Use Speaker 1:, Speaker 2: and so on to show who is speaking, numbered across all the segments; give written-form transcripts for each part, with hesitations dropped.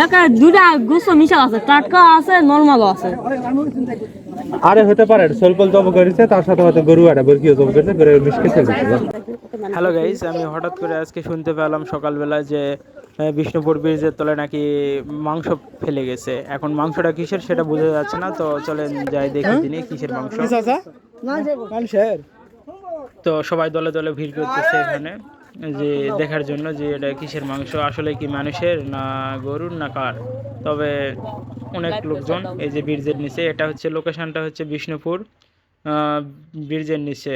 Speaker 1: একা দুটা গোস্ত মিশা আছে, টাটকা আছে, নরমালও আছে।
Speaker 2: আরে হতে পারে সলপল জব করেছে, তার সাথে হয়তো গরু একটা বরকিও জব করেছে, করে মিশকে ফেলছে।
Speaker 3: হ্যালো গাইস, আমি হঠাৎ করে আজকে শুনতে পেলাম সকালবেলা যে বিষ্ণুপুর ব্রিজের তলায় নাকি মাংস ফেলে গেছে। এখন মাংসটা কিসের সেটা বোঝা যাচ্ছে না, তো চলেন যাই দেখে দিনই কিসের মাংস। তো সবাই দলে দলে ভিড় করতেছে এখানে যে দেখার জন্য যে এটা কিসের মাংস, আসলে কি মানুষের না গরুর না কার। তবে অনেক লোকজন এই যে ব্রিজের নিচে, এটা হচ্ছে লোকেশনটা হচ্ছে বিষ্ণুপুর ব্রিজের নিচে,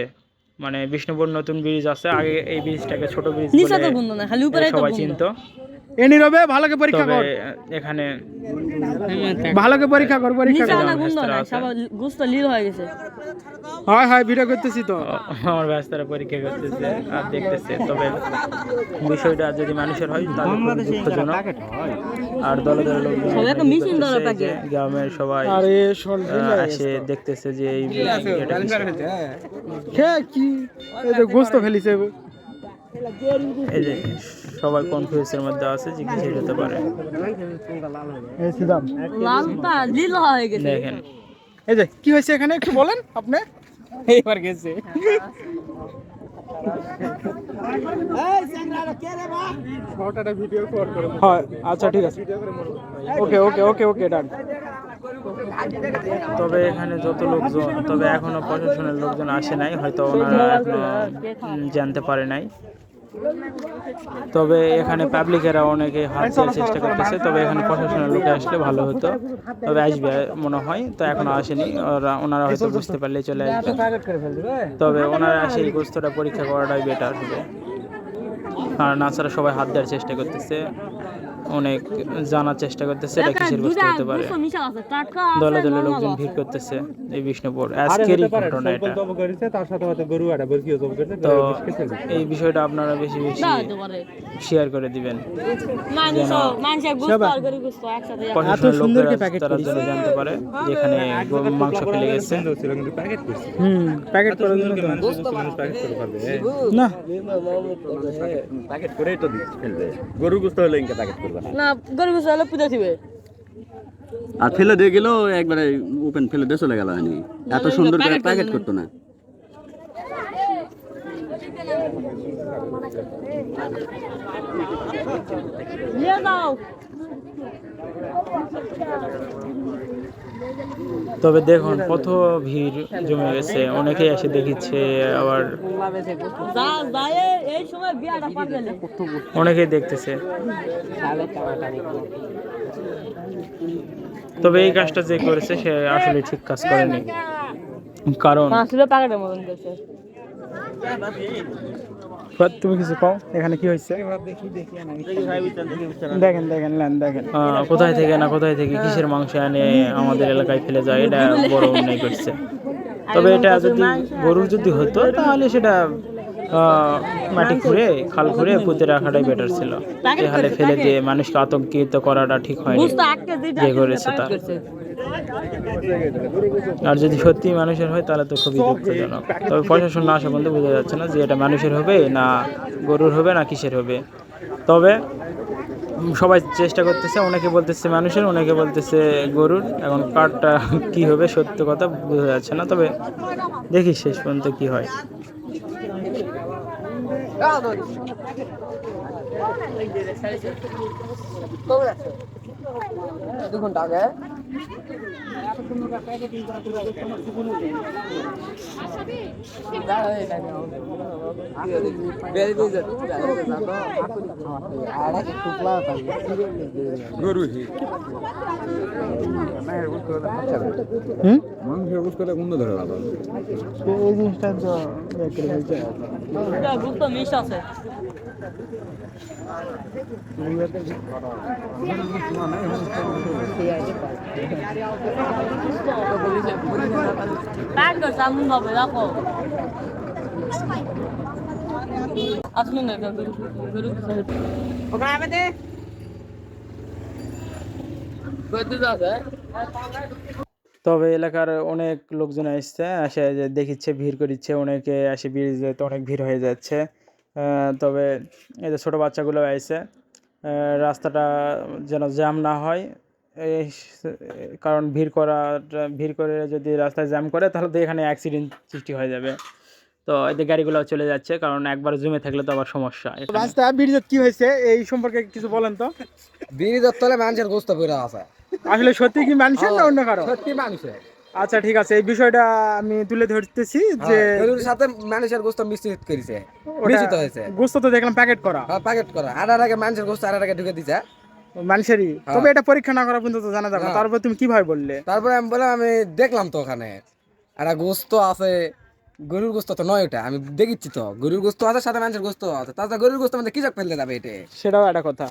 Speaker 3: মানে বিষ্ণুপুর নতুন ব্রিজ আছে, আগে এই ব্রিজটাকে ছোট ব্রিজ বলে সবাই চিনতো।
Speaker 4: এনি রবে ভালোকে পরীক্ষা
Speaker 3: তবে
Speaker 4: কর,
Speaker 3: এখানে
Speaker 4: ভালোকে পরীক্ষা কর, পরীক্ষা কর।
Speaker 1: গোস্ত লীল হয়ে গেছে।
Speaker 4: হয় হয়, ভিডিও করতেছি তো।
Speaker 3: আমার ব্যস্তরা পরীক্ষা করতেছে আর দেখতেছে। তবে বিষয়টা যদি মানুষের হয় তাহলে খুব দুঃখজনক। আর দলে দলে লোকজন গ্রামের সবাই এসে দেখতেছে যে এই এটা
Speaker 4: কি এই যে গোস্ত ফেলিছে,
Speaker 3: এই যে সবাই কনফিউজের মধ্যে আছে যে কিছু হতে পারে। দেখেন
Speaker 4: এই যে কি হয়েছে এখানে একটু বলেন আপনি। এইবার গেছে হয়, আচ্ছা ঠিক আছে, ওকে ওকে ওকে ওকে ডান।
Speaker 3: তবে এখানে যত লোকজন, তবে এখনো প্রশাসনের লোকজন আসে নাই, হয়তো ওনারা এখনো জানতে পারে নাই। তবে এখানে পাবলিকেরা অনেকে হাত দেওয়ার চেষ্টা করতেছে, তবে এখানে প্রশাসনের লোকে আসলে ভালো হতো। তবে আসবে মনে হয়, তো এখনো আসেনি, ওনারা হয়তো বুঝতে পারলে চলে আসবে। তবে ওনারা এসে এই গোস্তটা পরীক্ষা করাটাই বেটার হবে। আর নাচারা সবাই হাত দেওয়ার চেষ্টা করতেছে, অনেক জানার চেষ্টা করতেছে এটা কিসের গোস্ত হতে পারে। দলে দলে লোকজন ভিড় করতেছে এই বিষ্ণুপুর, আজকেরই ঘটনা এটা।
Speaker 2: তার সাথে হয়তো গরু একটা বরকিও জব করেছে,
Speaker 3: তো এই বিষয়টা আপনারা বেশি বেশি শেয়ার করে দিবেন, প্রশাসনের লোকেরা তারা যেন জানতে পারে যে এখানে মাংস ফেলে গেছে।
Speaker 4: প্যাকেট করার জন্য না
Speaker 5: প্যাকেট করেই তো ফেলবে, গরু গোস্ত হলে ইনকা প্যাকেট করবে
Speaker 1: না, গরু গোস্ত হলে পুজো দিবে।
Speaker 5: আর ফেলে দিয়ে গেল একবারে ওপেন ফেলে দিয়ে চলে গেল, হয়নি এত সুন্দর করে প্যাকেট করতো না।
Speaker 3: তবে দেখুন কত ভিড় জমে গেছে, অনেকেই এসে দেখিচ্ছে, আবার অনেকেই দেখতেছে। তবে এই কাজটা যে করেছে সে আসলে ঠিক কাজ করেনি, কারণ
Speaker 4: তুমি কিছু কও এখানে কি হয়েছে, দেখেন দেখেন দেখেন
Speaker 3: কোথায় থেকে না কোথায় থেকে কিসের মাংস এনে আমাদের এলাকায় ফেলে যায়, এটা বড় অন্যায় করছে। তবে এটা যদি গরুর যদি হতো তাহলে সেটা মাটি খুঁড়ে খাল খুঁড়ে পুঁতে রাখাটাই বেটার ছিল। এ হালে ফেলে দিয়ে মানুষকে আতঙ্কিত করাটা ঠিক হয়নি যে করেছে তার। আর যদি সত্যি মানুষের হয় তাহলে তো খুবই দুঃখজনক। তবে প্রশাসন না আসা পর্যন্ত বোঝা যাচ্ছে না যে এটা মানুষের হবে না গরুর হবে না কিসের হবে। তবে সবাই চেষ্টা করতেছে, অনেকে বলতেছে মানুষের, অনেকে বলতেছে গরুর। এখন কারটা কি হবে সত্য কথা বোঝা যাচ্ছে না, তবে দেখি শেষ পর্যন্ত কি হয়।
Speaker 5: মানুষের অবস্থাটা গন্ধ ধরে ভালো,
Speaker 4: এই জিনিসটা তো
Speaker 1: মিশ আছে।
Speaker 3: তবে এলাকার অনেক লোকজন আসছে, এসে যে দেখিচ্ছে, ভিড় করিচ্ছে, অনেকে এসে ব্রিজে তো অনেক ভিড় হয়ে যাচ্ছে। তবে এই যে ছোটো বাচ্চাগুলো আসছে, রাস্তাটা যেন জ্যাম না হয়, এই কারণ ভিড় করে যদি রাস্তায় জ্যাম করে তাহলে তো এখানে অ্যাক্সিডেন্ট সৃষ্টি হয়ে যাবে। তো এদের গাড়িগুলো চলে যাচ্ছে, কারণ একবার জমে থাকলে তো আবার সমস্যা এখানে।
Speaker 4: রাস্তা ব্রিজে কি হয়েছে এই সম্পর্কে কিছু বলেন তো।
Speaker 6: ব্রিজের তলে মানুষের গোস্ত পড়ে আছে,
Speaker 4: আসলে সত্যি কি মানুষের না অন্য কারো?
Speaker 6: সত্যি মানুষের।
Speaker 4: আচ্ছা ঠিক আছে, এই বিষয়টা আমি তুলে ধরতেছি যে
Speaker 6: গরুর সাথে মানুষের গোস্ত মিশ্রিত করেছে, মিশ্রিত হয়েছে।
Speaker 4: গোস্ত তো দেখলাম প্যাকেট করা
Speaker 6: প্যাকেট করা, আড়ার আগে মানুষের গোস্ত আড়ার আগে ঢুকে দিছে।
Speaker 4: মানুষেরই, তবে এটা পরীক্ষা না করা পর্যন্ত তো জানা যাবে না। তারপর তুমি কিভাবে বললে?
Speaker 6: তারপরে আমি বললাম, আমি দেখলাম তো ওখানে একটা গোস্ত আছে, গরুর গোস্ত তো নয় ওটা, আমি দেখিচ্ছি তো গরুর গোস্ত আছে সাথে মানুষের গোস্ত আছে, তাছাড়া গরুর গোস্ত মধ্যে কি চক ফেলতে যাবে এটা?
Speaker 4: সেটাও একটা কথা।